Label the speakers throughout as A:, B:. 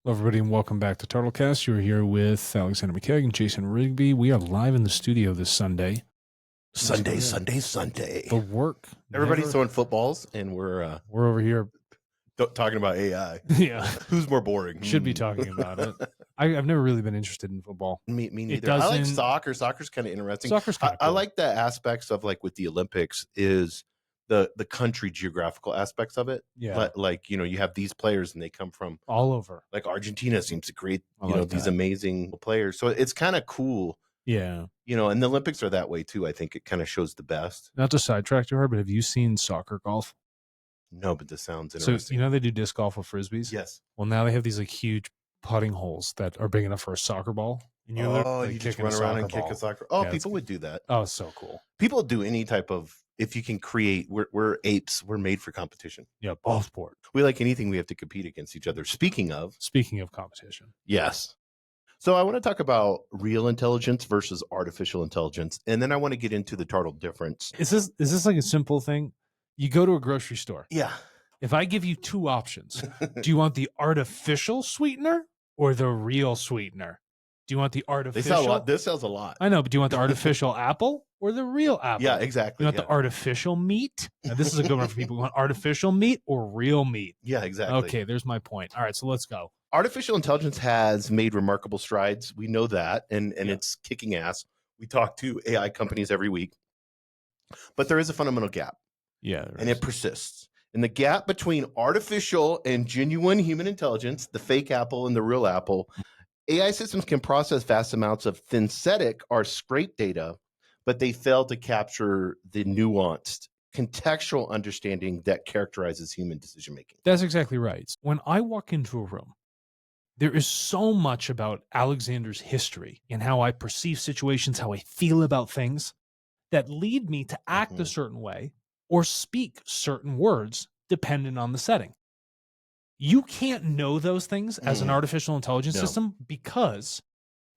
A: Hello, everybody, and welcome back to TartleCast. You're here with Alexander McCaig and Jason Rigby. We are live in the studio this Sunday.
B: Sunday.
A: The work.
B: Everybody's throwing footballs, and we're
A: over here.
B: Talking about AI.
A: Yeah.
B: Who's more boring?
A: Should be talking about it. I've never really been interested in football.
B: Me neither. I like soccer. Soccer's kind of interesting.
A: Soccer's kind of cool.
B: I like the aspects of, like, with the Olympics is the country geographical aspects of it.
A: Yeah.
B: Like, you have these players and they come from
A: all over.
B: Like Argentina seems to create, these
A: that.
B: amazing players. So it's kind of cool.
A: Yeah.
B: And the Olympics are that way too. I think it kind of shows the best.
A: Not to sidetrack too hard, but have you seen soccer golf?
B: No, but this sounds interesting.
A: So, they do disc golf with Frisbees?
B: Yes.
A: Well, now they have these like huge putting holes that are big enough for a soccer ball. And
B: you just run around and kick a soccer. Oh, yeah, people would do that.
A: Oh, so cool.
B: People do any type of, if you can create, we're apes. We're made for competition.
A: Yeah, ball sport.
B: We like anything we have to compete against each other. Speaking of
A: competition.
B: Yes. So I want to talk about real intelligence versus artificial intelligence. And then I want to get into the Tartle difference.
A: Is this like a simple thing? You go to a grocery store.
B: Yeah.
A: If I give you two options, do you want the artificial sweetener or the real sweetener? Do you want the artificial?
B: This sells a lot.
A: I know, but do you want the artificial apple or the real apple?
B: Yeah, exactly.
A: You want the artificial meat? Now, this is a good one for people who want artificial meat or real meat.
B: Yeah, exactly.
A: Okay, there's my point. All right, so let's go.
B: Artificial intelligence has made remarkable strides. We know that, and it's kicking ass. We talk to AI companies every week. But there is a fundamental gap.
A: Yeah.
B: And it persists. And the gap between artificial and genuine human intelligence, the fake apple and the real apple, AI systems can process vast amounts of synthetic or scraped data, but they fail to capture the nuanced contextual understanding that characterizes human decision-making.
A: That's exactly right. When I walk into a room, there is so much about Alexander's history and how I perceive situations, how I feel about things that lead me to act a certain way or speak certain words dependent on the setting. You can't know those things as an artificial intelligence system because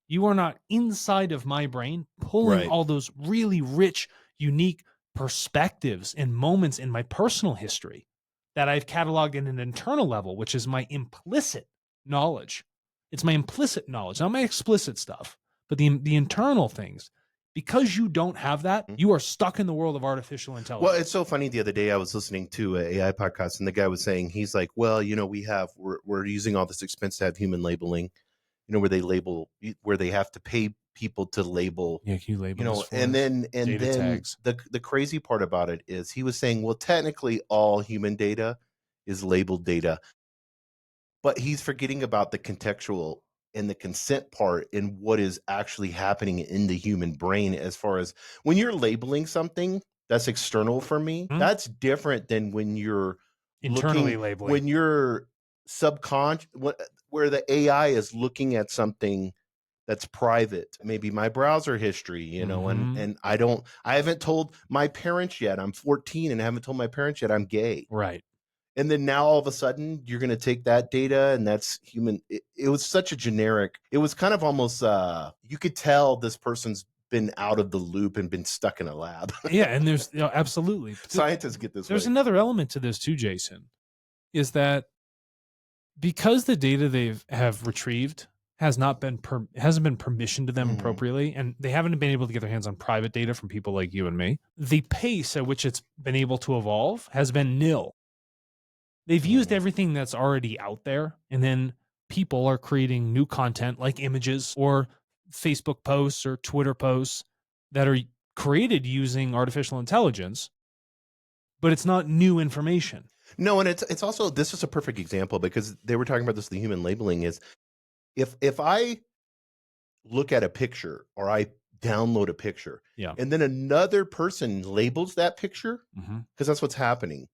A: you are not inside of my brain pulling all those really rich, unique perspectives and moments in my personal history that I've cataloged in an internal level, which is my implicit knowledge. It's my implicit knowledge, not my explicit stuff, but the internal things. Because you don't have that, you are stuck in the world of artificial intelligence.
B: Well, it's so funny. The other day I was listening to an AI podcast, and the guy was saying, he's like, well, we're using all this expense to have human labeling, where they have to pay people to label.
A: Yeah, can you label
B: and then tags. The crazy part about it is he was saying, well, technically all human data is labeled data, but he's forgetting about the contextual and the consent part in what is actually happening in the human brain. As far as when you're labeling something that's external for me, that's different than when you're
A: internally labeling,
B: when you're subconscious, where the AI is looking at something that's private, maybe my browser history, and I haven't told my parents yet. I'm 14 and I haven't told my parents yet I'm gay.
A: Right.
B: And then now all of a sudden you're going to take that data and that's human. It was such a generic, it was kind of almost, you could tell this person's been out of the loop and been stuck in a lab.
A: Yeah. And there's absolutely.
B: Scientists get this.
A: There's another element to this too, Jason, is that because the data they have retrieved hasn't been permissioned to them appropriately, and they haven't been able to get their hands on private data from people like you and me, the pace at which it's been able to evolve has been nil. They've used everything that's already out there, and then people are creating new content like images or Facebook posts or Twitter posts that are created using artificial intelligence, but it's not new information.
B: No, and it's also, this is a perfect example because they were talking about this, the human labeling is, if I look at a picture or I download a picture, and then another person labels that picture, because that's what's happening.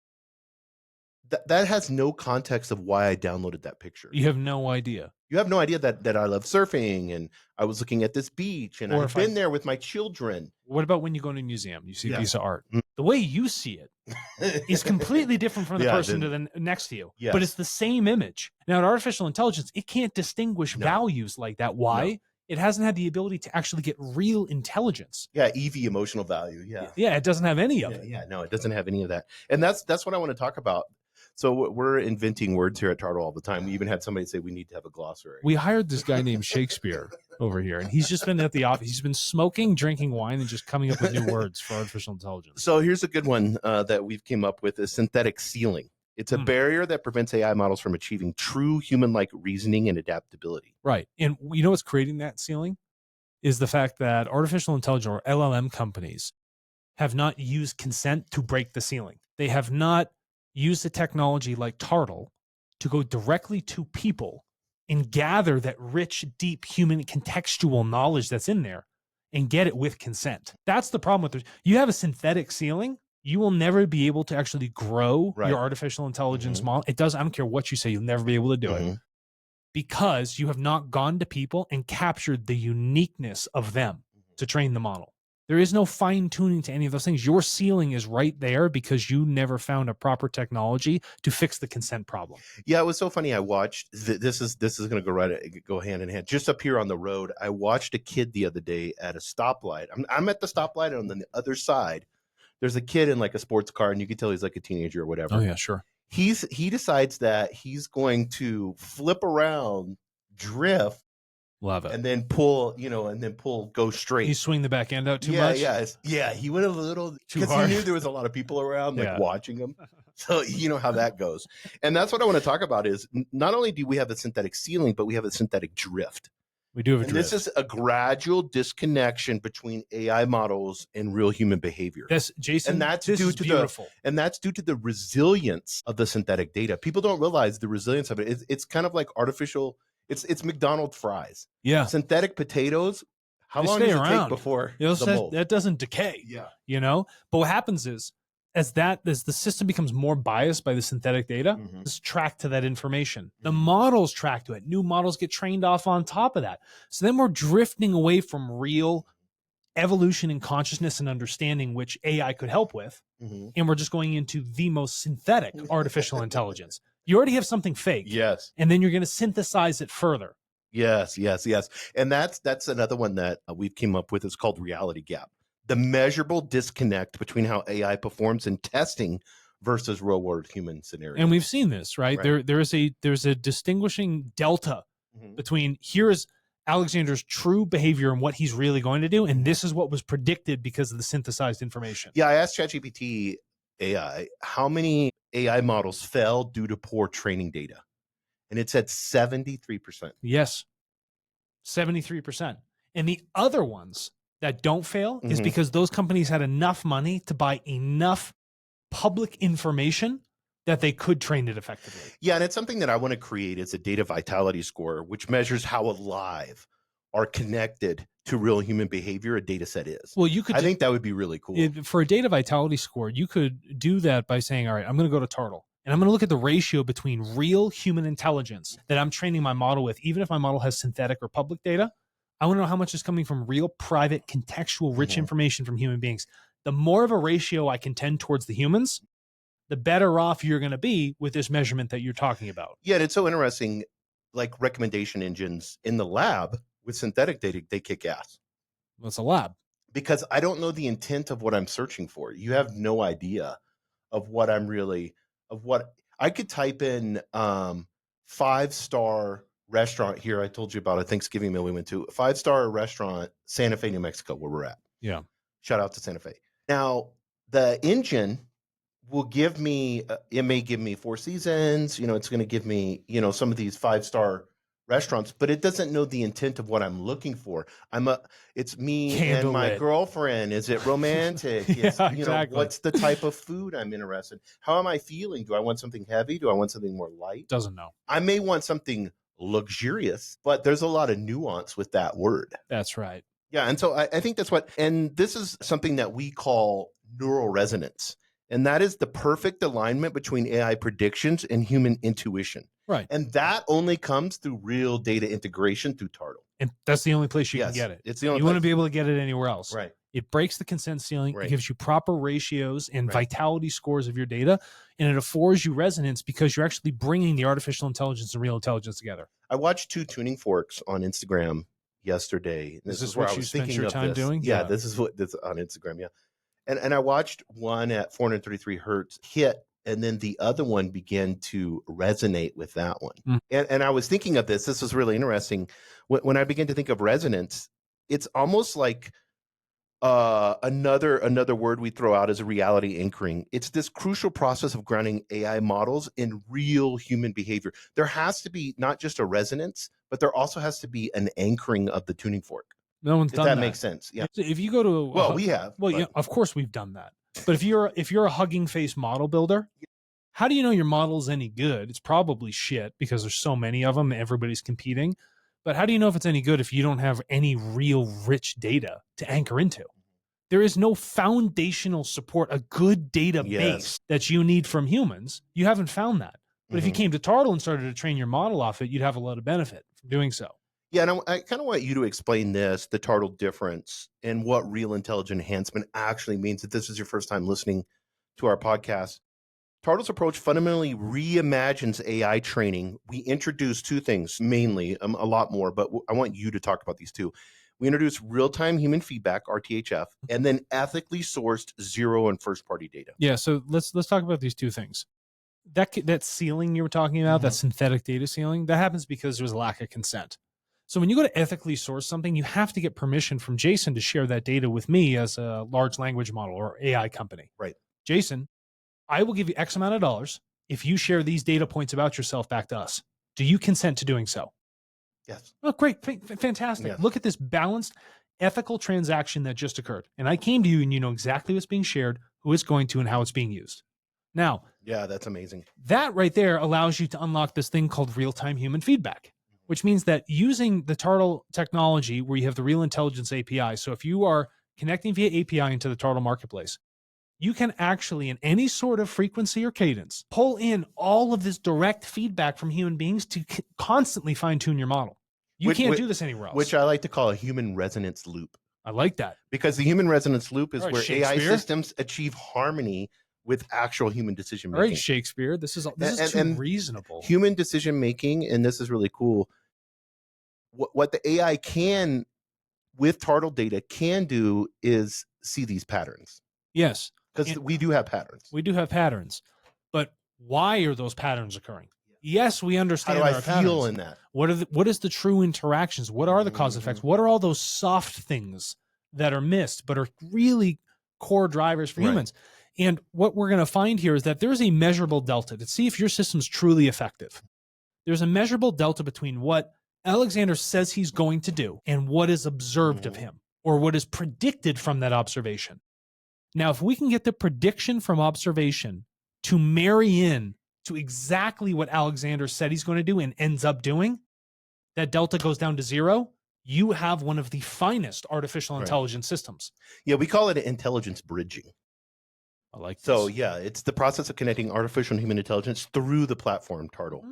B: That has no context of why I downloaded that picture.
A: You have no idea.
B: You have no idea that I love surfing and I was looking at this beach and I've been there with my children.
A: What about when you go to a museum, you see a piece of art? The way you see it is completely different from the person to the next to you, but it's the same image. Now, in artificial intelligence, it can't distinguish values like that. Why? No. It hasn't had the ability to actually get real intelligence.
B: Yeah, EV, emotional value.
A: Yeah, it doesn't have any of it.
B: Yeah, no, it doesn't have any of that. And that's what I want to talk about. So we're inventing words here at Tartle all the time. We even had somebody say we need to have a glossary.
A: We hired this guy named Shakespeare over here, and he's just been at the office. He's been smoking, drinking wine, and just coming up with new words for artificial intelligence.
B: So here's a good one that we've came up with: is synthetic ceiling. It's a barrier that prevents AI models from achieving true human-like reasoning and adaptability.
A: Right. And you know what's creating that ceiling is the fact that artificial intelligence or LLM companies have not used consent to break the ceiling. They have not used a technology like Tartle to go directly to people and gather that rich, deep human contextual knowledge that's in there and get it with consent. That's the problem with it. You have a synthetic ceiling, you will never be able to actually grow your artificial intelligence model. I don't care what you say, you'll never be able to do it because you have not gone to people and captured the uniqueness of them to train the model. There is no fine tuning to any of those things. Your ceiling is right there because you never found a proper technology to fix the consent problem.
B: Yeah, it was so funny. I watched this is going to go hand in hand. Just up here on the road, I watched a kid the other day at a stoplight. I'm at the stoplight, and on the other side, there's a kid in like a sports car, and you can tell he's like a teenager or whatever.
A: Oh yeah, sure.
B: He decides that he's going to flip around, drift.
A: Love it.
B: And then pull, go straight.
A: He swing the back end out too much?
B: Yeah. He went a little,
A: because he
B: knew there was a lot of people around watching him. So you know how that goes. And that's what I want to talk about is not only do we have a synthetic ceiling, but we have a synthetic drift.
A: We do have a drift.
B: This is a gradual disconnection between AI models and real human behavior.
A: Yes, Jason,
B: and that's
A: this
B: due
A: is
B: to
A: beautiful.
B: that's due to the resilience of the synthetic data. People don't realize the resilience of it. It's kind of like artificial. It's McDonald's fries.
A: Yeah.
B: Synthetic potatoes. How long does it take before the mold?
A: That doesn't decay.
B: Yeah.
A: But what happens is as the system becomes more biased by the synthetic data, it's tracked to that information. The models track to it. New models get trained off on top of that. So then we're drifting away from real evolution in consciousness and understanding, which AI could help with. And we're just going into the most synthetic artificial intelligence. You already have something fake.
B: Yes.
A: And then you're going to synthesize it further.
B: Yes. And that's another one that we've came up with. It's called reality gap. The measurable disconnect between how AI performs in testing versus real world human scenarios.
A: And we've seen this, right? There's a distinguishing delta between here is Alexander's true behavior and what he's really going to do, and this is what was predicted because of the synthesized information.
B: Yeah, I asked ChatGPT AI how many AI models fell due to poor training data, and it said 73%.
A: Yes, 73%. And the other ones that don't fail is because those companies had enough money to buy enough public information that they could train it effectively.
B: Yeah, and it's something that I want to create is a data vitality score, which measures how alive or connected to real human behavior a data set is.
A: Well, I
B: think that would be really cool.
A: For a data vitality score, you could do that by saying, all right, I'm going to go to Tartle, and I'm going to look at the ratio between real human intelligence that I'm training my model with, even if my model has synthetic or public data. I want to know how much is coming from real, private, contextual, rich information from human beings. The more of a ratio I can tend towards the humans, the better off you're going to be with this measurement that you're talking about.
B: Yeah, and it's so interesting, like recommendation engines in the lab with synthetic data, they kick ass.
A: Well, it's a lab.
B: Because I don't know the intent of what I'm searching for. You have no idea of what I could type in 5-star restaurant here. I told you about a Thanksgiving meal we went to. A 5-star restaurant, Santa Fe, New Mexico, where we're at.
A: Yeah.
B: Shout out to Santa Fe. Now, the engine will give me, it may give me Four Seasons, it's going to give me, some of these 5-star restaurants, but it doesn't know the intent of what I'm looking for. It's me and my girlfriend. Is it romantic?
A: Exactly.
B: What's the type of food I'm interested in? How am I feeling? Do I want something heavy? Do I want something more light?
A: Doesn't know.
B: I may want something luxurious, but there's a lot of nuance with that word.
A: That's right.
B: Yeah. And so I think and this is something that we call neural resonance. And that is the perfect alignment between AI predictions and human intuition.
A: Right.
B: And that only comes through real data integration through Tartle.
A: And that's the only place you can get it.
B: It's the only
A: You want to be able to get it anywhere else.
B: Right.
A: It breaks the consent ceiling.
B: Right.
A: It gives you proper ratios and vitality scores of your data. And it affords you resonance because you're actually bringing the artificial intelligence and real intelligence together.
B: I watched 2 tuning forks on Instagram yesterday.
A: This is what you spent your time doing?
B: Yeah, this is on Instagram. Yeah. And I watched one at 433 hertz hit and then the other one began to resonate with that one.
A: Mm.
B: And I was thinking of this was really interesting. When I began to think of resonance, it's almost like another word we throw out is reality anchoring. It's this crucial process of grounding AI models in real human behavior. There has to be not just a resonance, but there also has to be an anchoring of the tuning fork.
A: No one's
B: If
A: done
B: that
A: that.
B: makes sense. Yeah.
A: So if you go to
B: Well, we have.
A: well, yeah, of course we've done that. But if you're a Hugging Face model builder, how do you know your model's any good? It's probably shit because there's so many of them. Everybody's competing. But how do you know if it's any good if you don't have any real rich data to anchor into? There is no foundational support, a good database that you need from humans. You haven't found that. But if you came to Tartle and started to train your model off it, you'd have a lot of benefit from doing so.
B: Yeah, and I kind of want you to explain the Tartle difference and what real intelligent enhancement actually means. If this is your first time listening to our podcast, Tartle's approach fundamentally reimagines AI training. We introduce two things mainly, a lot more, but I want you to talk about these two. We introduce real-time human feedback, RTHF, and then ethically sourced zero and first-party data.
A: Yeah, so let's talk about these two things. That ceiling you were talking about, that synthetic data ceiling, that happens because there's a lack of consent. So when you go to ethically source something, you have to get permission from Jason to share that data with me as a large language model or AI company.
B: Right.
A: Jason, I will give you X amount of dollars if you share these data points about yourself back to us. Do you consent to doing so?
B: Yes.
A: Oh, great. Fantastic.
B: Yes.
A: Look at this balanced, ethical transaction that just occurred. And I came to you and you know exactly what's being shared, who it's going to, and how it's being used. Now,
B: yeah, that's amazing.
A: That right there allows you to unlock this thing called real-time human feedback, which means that using the Tartle technology where you have the real intelligence API. So if you are connecting via API into the Tartle marketplace, you can actually, in any sort of frequency or cadence, pull in all of this direct feedback from human beings to constantly fine-tune your model. You can't do this anywhere else.
B: Which I like to call a human resonance loop.
A: I like that.
B: Because the human resonance loop is where AI systems achieve harmony with actual human decision making.
A: All right, Shakespeare, this is too reasonable.
B: Human decision making, and this is really cool. What the AI can, with Tartle data, can do is see these patterns.
A: Yes.
B: Because we do have patterns.
A: We do have patterns. But why are those patterns occurring? Yes, we understand.
B: How do I feel in that?
A: What is the true interactions? What are the cause effects? What are all those soft things that are missed but are really core drivers for humans? And what we're going to find here is that there's a measurable delta to see if your system's truly effective. There's a measurable delta between what Alexander says he's going to do and what is observed of him or what is predicted from that observation. Now, if we can get the prediction from observation to marry in to exactly what Alexander said he's going to do and ends up doing, that delta goes down to zero. You have one of the finest artificial intelligence systems.
B: Yeah, we call it intelligence bridging.
A: I like this.
B: So yeah, it's the process of connecting artificial and human intelligence through the platform Tartle.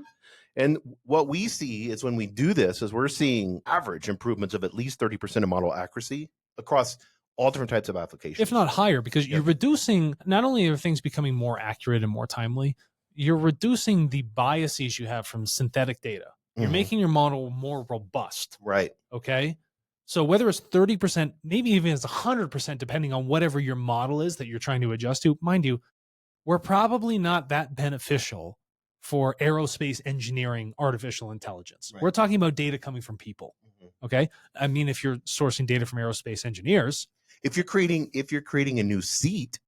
B: And what we see is when we do this is we're seeing average improvements of at least 30% of model accuracy across all different types of applications.
A: If not higher, because you're reducing, not only are things becoming more accurate and more timely, you're reducing the biases you have from synthetic data. You're making your model more robust.
B: Right.
A: Okay. So whether it's 30%, maybe even it's 100%, depending on whatever your model is that you're trying to adjust to, mind you, we're probably not that beneficial for aerospace engineering artificial intelligence. We're talking about data coming from people. Okay. I mean, if you're sourcing data from aerospace engineers,
B: if you're creating a new seat,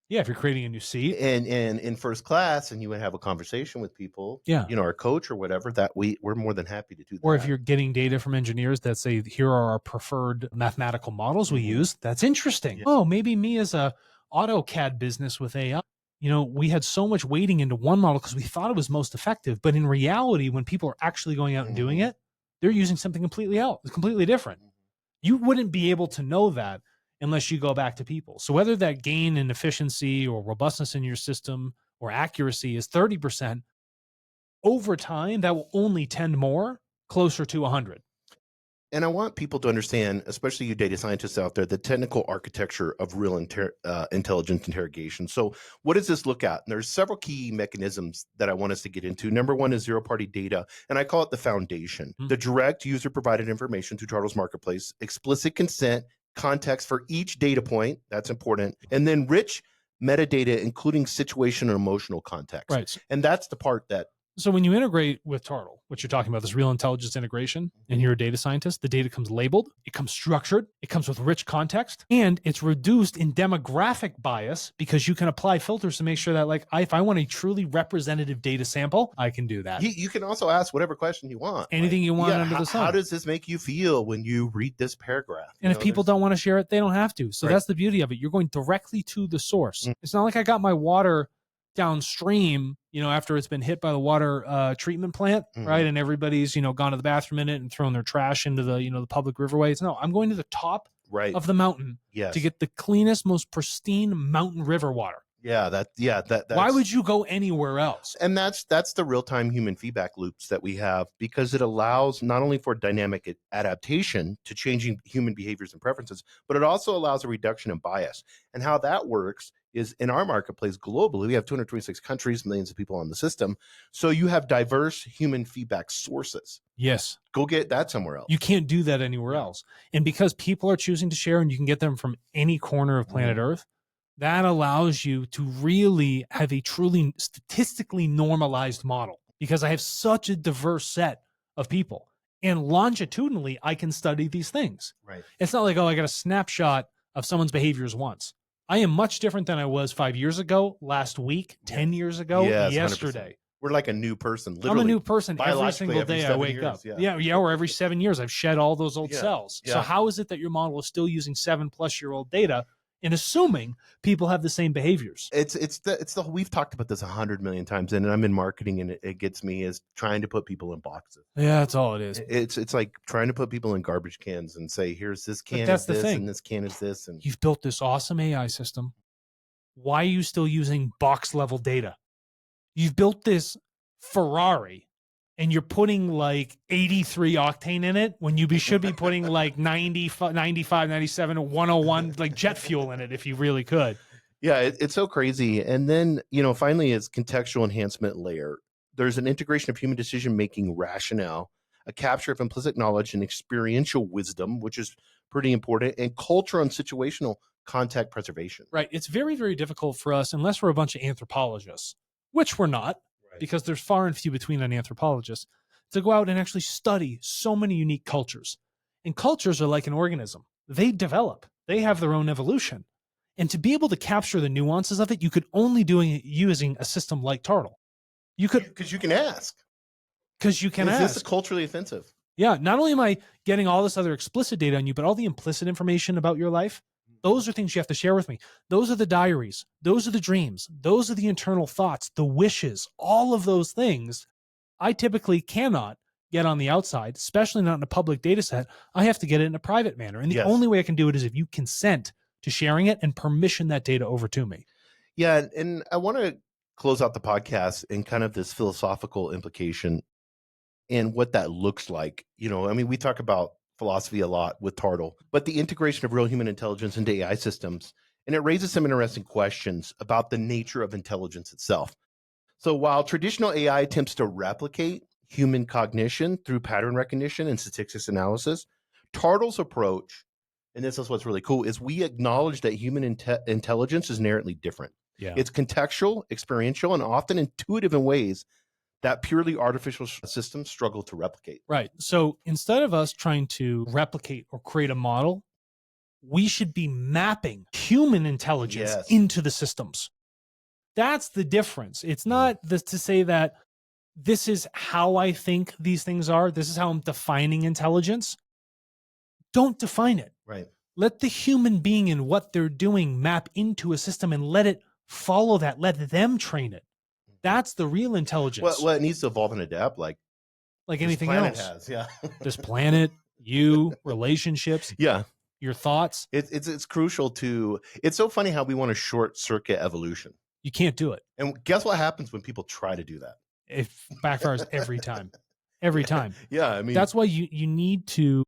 A: if you're creating a new seat
B: and in first class, and you would have a conversation with people, our coach or whatever, that we're more than happy to do that.
A: Or if you're getting data from engineers that say, here are our preferred mathematical models we use, that's interesting. Yeah. Oh, maybe me as a AutoCAD business with AI, we had so much weighting into one model because we thought it was most effective. But in reality, when people are actually going out and doing it, they're using something completely different. You wouldn't be able to know that unless you go back to people. So whether that gain in efficiency or robustness in your system or accuracy is 30%, over time, that will only tend more closer to 100.
B: And I want people to understand, especially you data scientists out there, the technical architecture of real intelligence interrogation. So what does this look at? And there's several key mechanisms that I want us to get into. Number one is zero-party data, and I call it the foundation. The direct user-provided information to Tartle's marketplace, explicit consent, context for each data point, that's important, and then rich metadata, including situation and emotional context.
A: Right.
B: And that's the part that.
A: So when you integrate with Tartle, what you're talking about, this real intelligence integration, and you're a data scientist, the data comes labeled, it comes structured, it comes with rich context, and it's reduced in demographic bias because you can apply filters to make sure that, like, if I want a truly representative data sample, I can do that.
B: You can also ask whatever question you want.
A: Anything you want under the sun.
B: How does this make you feel when you read this paragraph?
A: And if people don't want to share it, they don't have to. So that's the beauty of it. You're going directly to the source. It's not like I got my water downstream, after it's been hit by the water treatment plant, right? And everybody's, gone to the bathroom in it and thrown their trash into the, the public riverways. No, I'm going to the top of the mountain to get the cleanest, most pristine mountain river water.
B: That's
A: why would you go anywhere else?
B: And that's the real-time human feedback loops that we have, because it allows not only for dynamic adaptation to changing human behaviors and preferences, but it also allows a reduction in bias. And how that works is, in our marketplace globally, we have 226 countries, millions of people on the system. So you have diverse human feedback sources.
A: Yes.
B: Go get that somewhere else.
A: You can't do that anywhere else. And because people are choosing to share and you can get them from any corner of planet Earth, that allows you to really have a truly statistically normalized model, because I have such a diverse set of people. And longitudinally, I can study these things.
B: Right.
A: It's not like, I got a snapshot of someone's behaviors once. I am much different than I was 5 years ago, last week, 10 years ago, yesterday.
B: 100%. We're like a new person. Literally.
A: I'm a new person every single day I wake up. Or every 7 years I've shed all those old cells. So how is it that your model is still using 7+ year old data and assuming people have the same behaviors?
B: It's the we've talked about this 100 million times, and I'm in marketing, and it gets me, is trying to put people in boxes.
A: Yeah, that's all it is.
B: It's like trying to put people in garbage cans and say, here's this can
A: that's
B: is
A: the
B: this
A: thing.
B: and this can is this. And
A: you've built this awesome AI system. Why are you still using box level data? You've built this Ferrari and you're putting like 83 octane in it when you should be putting like 95, 97, 101 like jet fuel in it if you really could.
B: Yeah, it's so crazy. And then, finally, is contextual enhancement layer. There's an integration of human decision-making rationale, a capture of implicit knowledge and experiential wisdom, which is pretty important, and culture and situational context preservation.
A: Right. It's very, very difficult for us, unless we're a bunch of anthropologists, which we're not, because there's far and few between an anthropologist, to go out and actually study so many unique cultures. And cultures are like an organism. They develop. They have their own evolution. And to be able to capture the nuances of it, you could only do it using a system like Tartle. You could,
B: because you can ask.
A: Because you can ask.
B: Is this culturally offensive?
A: Yeah. Not only am I getting all this other explicit data on you, but all the implicit information about your life. Those are things you have to share with me. Those are the diaries. Those are the dreams. Those are the internal thoughts, the wishes, all of those things I typically cannot get on the outside, especially not in a public data set. I have to get it in a private manner. And the only way I can do it is if you consent to sharing it and permission that data over to me.
B: Yeah. And I want to close out the podcast in kind of this philosophical implication and what that looks like. We talk about philosophy a lot with Tartle, but the integration of real human intelligence into AI systems, and it raises some interesting questions about the nature of intelligence itself. So while traditional AI attempts to replicate human cognition through pattern recognition and statistics analysis, Tartle's approach, and this is what's really cool, is we acknowledge that human intelligence is inherently different.
A: Yeah.
B: It's contextual, experiential, and often intuitive in ways that purely artificial systems struggle to replicate.
A: Right. So instead of us trying to replicate or create a model, we should be mapping human intelligence into the systems. That's the difference. It's not to say that this is how I think these things are. This is how I'm defining intelligence. Don't define it.
B: Right.
A: Let the human being and what they're doing map into a system and let it follow that. Let them train it. That's the real intelligence.
B: Well, it needs to evolve and adapt like
A: anything else.
B: Has, yeah.
A: This planet, you, relationships, your thoughts.
B: It's crucial to. It's so funny how we want to short circuit evolution.
A: You can't do it.
B: And guess what happens when people try to do that?
A: It backfires every time. Every time.
B: Yeah,
A: that's why you need to.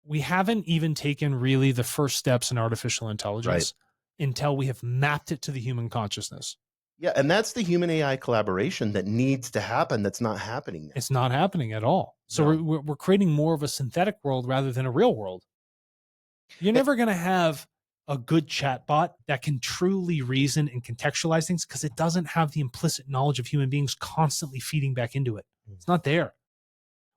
A: We haven't even taken really the first steps in artificial intelligence until we have mapped it to the human consciousness.
B: Yeah, and that's the human AI collaboration that needs to happen. That's not happening now.
A: It's not happening at all. So we're creating more of a synthetic world rather than a real world. You're never going to have a good chatbot that can truly reason and contextualize things because it doesn't have the implicit knowledge of human beings constantly feeding back into it. It's not there.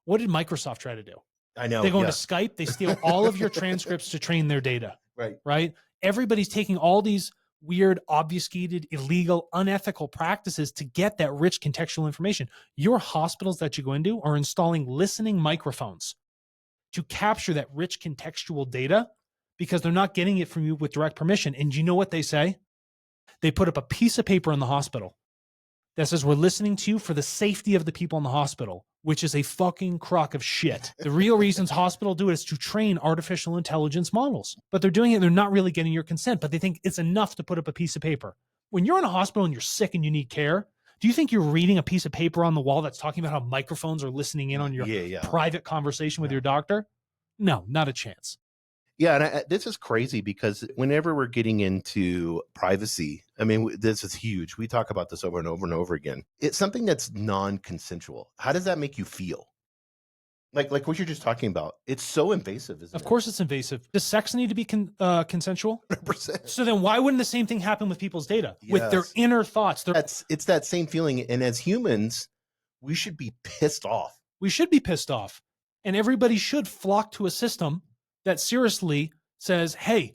A: What did Microsoft try to do?
B: I know.
A: They go into Skype, they steal all of your transcripts to train their data. Right? Everybody's taking all these weird, obfuscated, illegal, unethical practices to get that rich contextual information. Your hospitals that you go into are installing listening microphones to capture that rich contextual data because they're not getting it from you with direct permission. And you know what they say? They put up a piece of paper in the hospital that says, we're listening to you for the safety of the people in the hospital, which is a fucking crock of shit. The real reasons hospitals do it is to train artificial intelligence models. But they're doing it, they're not really getting your consent, but they think it's enough to put up a piece of paper. When you're in a hospital and you're sick and you need care, do you think you're reading a piece of paper on the wall that's talking about how microphones are listening in on your private conversation with your doctor? No, not a chance.
B: Yeah, and this is crazy because whenever we're getting into privacy, I mean, this is huge. We talk about this over and over and over again. It's something that's non-consensual. How does that make you feel? Like what you're just talking about. It's so invasive, isn't it?
A: Of course it's invasive. Does sex need to be consensual?
B: 100%.
A: So then why wouldn't the same thing happen with people's data? Yes. With their inner thoughts?
B: It's that same feeling. And as humans, we should be pissed off.
A: We should be pissed off. And everybody should flock to a system that seriously says, hey,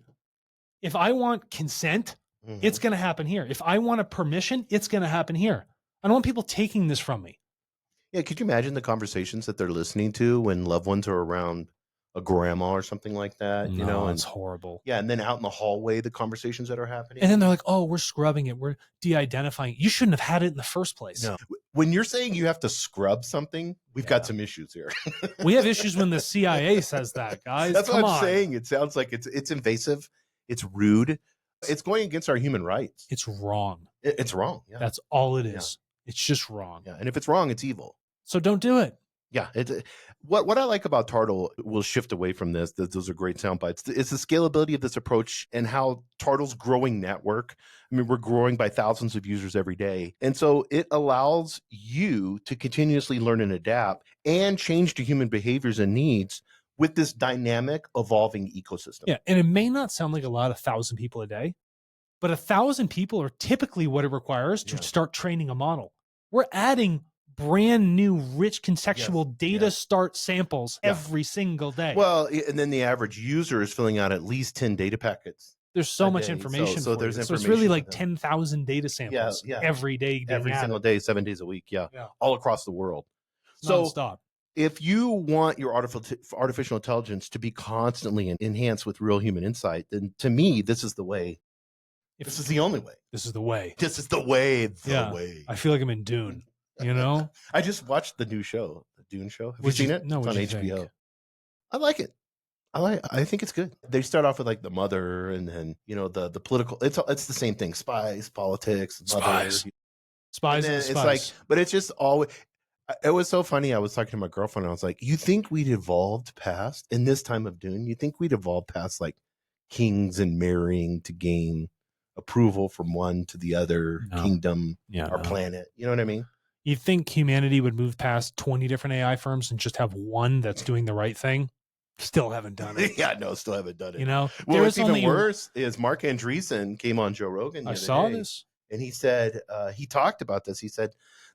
A: if I want consent, it's going to happen here. If I want a permission, it's going to happen here. I don't want people taking this from me.
B: Yeah, could you imagine the conversations that they're listening to when loved ones are around a grandma or something like that? You know, and
A: it's horrible.
B: Yeah, and then out in the hallway, the conversations that are happening.
A: And then they're like, oh, we're scrubbing it. We're de-identifying it. You shouldn't have had it in the first place.
B: No. When you're saying you have to scrub something, we've got some issues here.
A: We have issues when the CIA says that, guys.
B: That's what I'm saying. It sounds like it's invasive. It's rude. It's going against our human rights.
A: It's wrong.
B: It's wrong. Yeah.
A: That's all it is. Yeah. It's just wrong.
B: Yeah. And if it's wrong, it's evil.
A: So don't do it.
B: Yeah. What I like about Tartle, we'll shift away from this. Those are great sound bites. It's the scalability of this approach and how Tartle's growing network. I mean, we're growing by thousands of users every day. And so it allows you to continuously learn and adapt and change to human behaviors and needs with this dynamic, evolving ecosystem.
A: Yeah. And it may not sound like a lot, 1,000 people a day, but 1,000 people are typically what it requires to start training a model. We're adding brand new rich contextual data start samples every single day.
B: Well, and then the average user is filling out at least 10 data packets.
A: There's so much information. So there's information. So it's really like 10,000 data samples every day.
B: Every single day, 7 days a week. Yeah. All across the world.
A: Non-stop.
B: If you want your artificial intelligence to be constantly enhanced with real human insight, then to me, this is the way. This is the only way.
A: This is the way.
B: This is the way. The way.
A: I feel like I'm in Dune. You know,
B: I just watched the new show, the Dune show. Have you seen it?
A: No,
B: it's on HBO. I like it. I think it's good. They start off with like the mother, and then the political. It's the same thing: spies, politics,
A: spies. And
B: then it's like, but it's just always. It was so funny. I was talking to my girlfriend. And I was like, "You think we'd evolved past in this time of Dune? You think we'd evolved past like kings and marrying to gain approval from one to the other kingdom, planet? You know what I mean?"
A: You think humanity would move past 20 different AI firms and just have one that's doing the right thing? Still haven't done it.
B: Still haven't done it.
A: You know,
B: well, what's even worse is Mark Andreessen came on Joe Rogan.
A: I saw this.
B: And he said, he talked about this. He said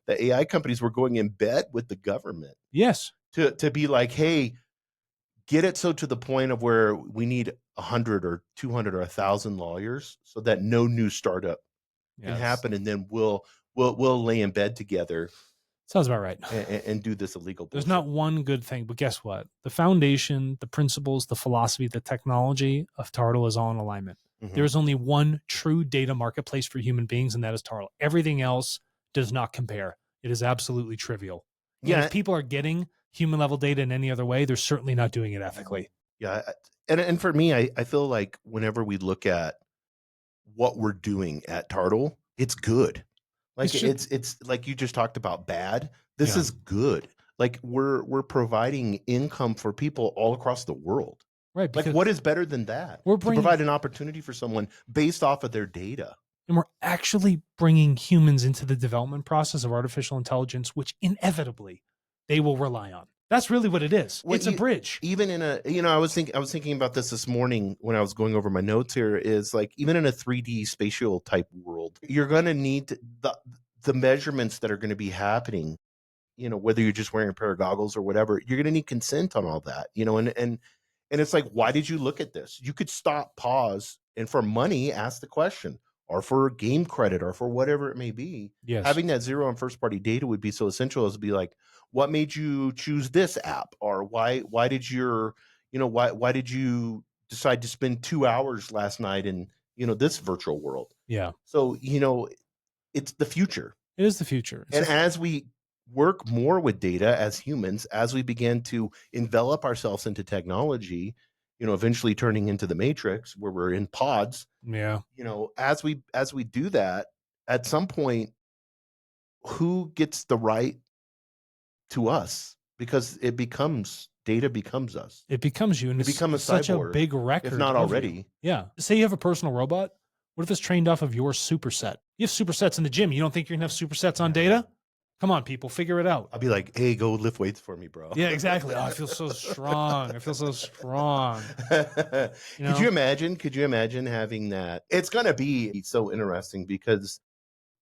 B: the AI companies were going in bed with the government.
A: Yes.
B: To be like, hey, get it so to the point of where we need 100 or 200 or 1,000 lawyers so that no new startup can happen. And then we'll lay in bed together.
A: Sounds about right.
B: And do this illegal bullshit.
A: There's not one good thing, but guess what? The foundation, the principles, the philosophy, the technology of Tartle is all in alignment. There is only one true data marketplace for human beings, and that is Tartle. Everything else does not compare. It is absolutely trivial. And if people are getting human level data in any other way, they're certainly not doing it ethically.
B: Yeah. And for me, I feel like whenever we look at what we're doing at Tartle, it's good. Like it's like you just talked about bad. This is good. Like we're providing income for people all across the world.
A: Right.
B: Like what is better than that?
A: We're
B: to provide an opportunity for someone based off of their data.
A: And we're actually bringing humans into the development process of artificial intelligence, which inevitably they will rely on. That's really what it is.
B: Well,
A: It's a bridge.
B: Even in a, I was thinking about this morning when I was going over my notes here, is like, even in a 3D spatial type world, you're going to need the measurements that are going to be happening, whether you're just wearing a pair of goggles or whatever, you're going to need consent on all that, and it's like, why did you look at this? You could stop, pause, and for money, ask the question, or for game credit, or for whatever it may be.
A: Yes.
B: Having that zero and first party data would be so essential, as to be like, what made you choose this app? Or why did why did you decide to spend 2 hours last night in, this virtual world?
A: Yeah.
B: So, it's the future.
A: It is the future.
B: And as we work more with data as humans, as we begin to envelop ourselves into technology, eventually turning into the Matrix, where we're in pods.
A: Yeah.
B: As we do that, at some point, who gets the right to us? Because data becomes us.
A: It becomes you, and
B: it becomes
A: such a
B: cyborg,
A: big record,
B: if not already.
A: You. Yeah. Say you have a personal robot. What if it's trained off of your superset? You have supersets in the gym. You don't think you're gonna have supersets on data? Come on, people, figure it out.
B: I'll be like, hey, go lift weights for me, bro.
A: Yeah, exactly. Oh, I feel so strong. I feel so strong.
B: Could you imagine having that? It's going to be so interesting, because,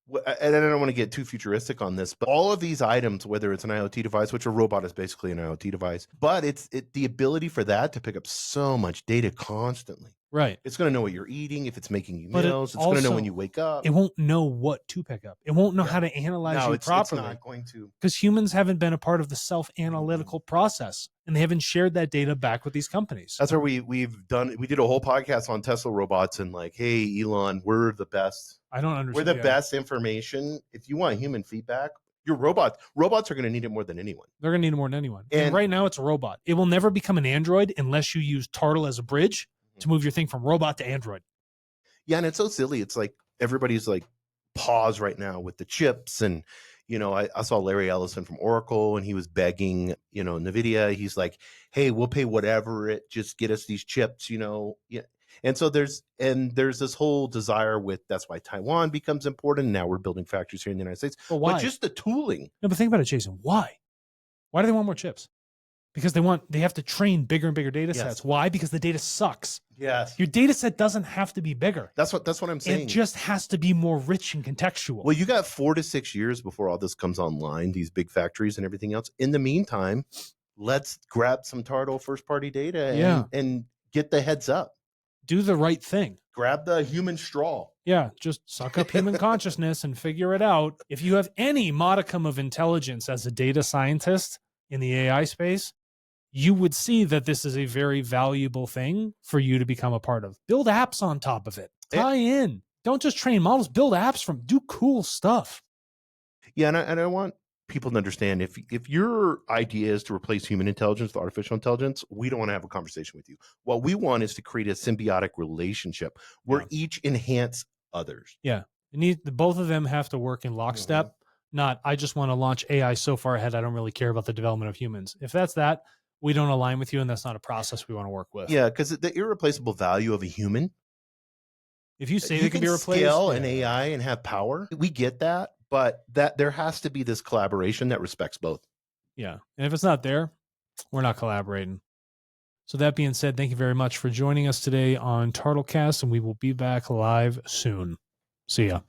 B: and I don't want to get too futuristic on this, but all of these items, whether it's an IoT device, which a robot is basically an IoT device, but it's the ability for that to pick up so much data constantly.
A: Right.
B: It's going to know what you're eating, if it's making you meals. It's going to know when you wake up.
A: It won't know what to pick up. It won't know how to analyze you properly.
B: It's not going to.
A: Because humans haven't been a part of the self-analytical process, and they haven't shared that data back with these companies.
B: That's where we did a whole podcast on Tesla robots, and like, hey, Elon, we're the best.
A: I don't understand.
B: We're the best information. If you want human feedback, your robots are going to need it more than anyone.
A: They're going to need it more than anyone. And right now it's a robot. It will never become an Android unless you use Tartle as a bridge to move your thing from robot to Android.
B: Yeah, and it's so silly. It's like everybody's like pause right now with the chips. And, I saw Larry Ellison from Oracle, and he was begging, NVIDIA. He's like, hey, we'll pay whatever just get us these chips, Yeah. And so there's this whole desire that's why Taiwan becomes important. Now we're building factories here in the United States.
A: But why?
B: But just the tooling.
A: No, but think about it, Jason. Why? Why do they want more chips? Because they have to train bigger and bigger data sets.
B: Yes.
A: Why? Because the data sucks.
B: Yes.
A: Your data set doesn't have to be bigger.
B: That's what I'm saying.
A: It just has to be more rich and contextual.
B: Well, you got 4 to 6 years before all this comes online, these big factories and everything else. In the meantime, let's grab some Tartle first party data and get the heads up.
A: Do the right thing.
B: Grab the human straw.
A: Yeah, just suck up human consciousness and figure it out. If you have any modicum of intelligence as a data scientist in the AI space, you would see that this is a very valuable thing for you to become a part of. Build apps on top of it. Tie in. Don't just train models. Build apps do cool stuff.
B: Yeah, and I want people to understand, if your idea is to replace human intelligence with artificial intelligence, we don't want to have a conversation with you. What we want is to create a symbiotic relationship where each enhance others.
A: Yeah. Both of them have to work in lockstep. Not, I just want to launch AI so far ahead, I don't really care about the development of humans. If that's that, we don't align with you, and that's not a process we want to work with.
B: Yeah, because the irreplaceable value of a human.
A: If you say they can be replaced,
B: scale an AI and have power, we get that, but that there has to be this collaboration that respects both.
A: Yeah, and if it's not there, we're not collaborating. So that being said, thank you very much for joining us today on TartleCast, and we will be back live soon. See ya.